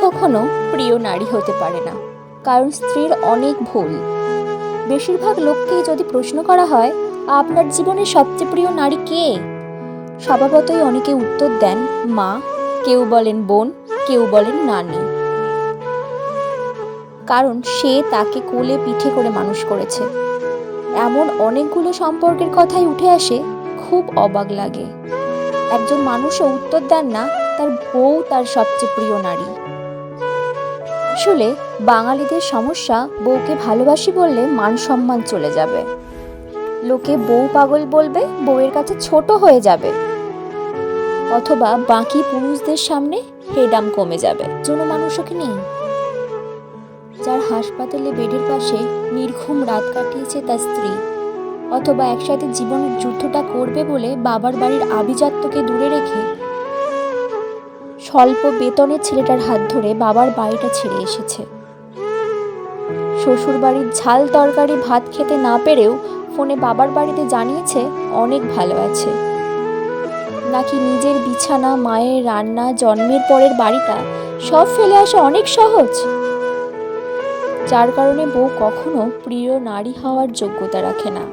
কখনো প্রিয় নারী হতে পারে না, কারণ স্ত্রীর অনেক ভুল। বেশিরভাগ লোককেই যদি প্রশ্ন করা হয় আপনার জীবনে সবচেয়ে প্রিয় নারী কে, স্বভাবতই অনেকে উত্তর দেন মা, কেউ বলেন বোন, কেউ বলেন নানি। কারণ সে তাকে কোলে পিঠে করে মানুষ করেছে। এমন অনেকগুলো সম্পর্কের কথাই উঠে আসে, খুব অবাক লাগে। একজন মানুষও উত্তর দেন না তার বউ তার সবচেয়ে প্রিয় নারী। আসলে বাঙালিদের সমস্যা, বউকে ভালোবাসি বললে মান সম্মান চলে যাবে, লোকে বউ পাগল বলবে, বউয়ের কাছে ছোট হয়ে যাবে, অথবা বাকি পুরুষদের সামনে হেডাম কমে যাবে। কোনো মানুষও কি নেই যার হাসপাতালে বেডের পাশে নির্ঘুম রাত কাটিয়েছে তার স্ত্রী, অথবা একসাথে জীবনের যুদ্ধটা করবে বলে বাবার বাড়ির আভিজাত্যকে দূরে রেখে স্বল্প বেতনের ছেলেটার হাত ধরে বাবার বাড়িটা ছেড়ে এসেছে। শ্বশুর বাড়ির ঝাল তরকারি ভাত খেতে না পেরেও ফোনে বাবার বাড়িতে জানিয়েছে অনেক ভালো আছে। নাকি নিজের বিছানা, মায়ের রান্না, জন্মের পরের বাড়িটা সব ফেলে আসা অনেক সহজ, যার কারণে বউ কখনো প্রিয় নারী হওয়ার যোগ্যতা রাখে না।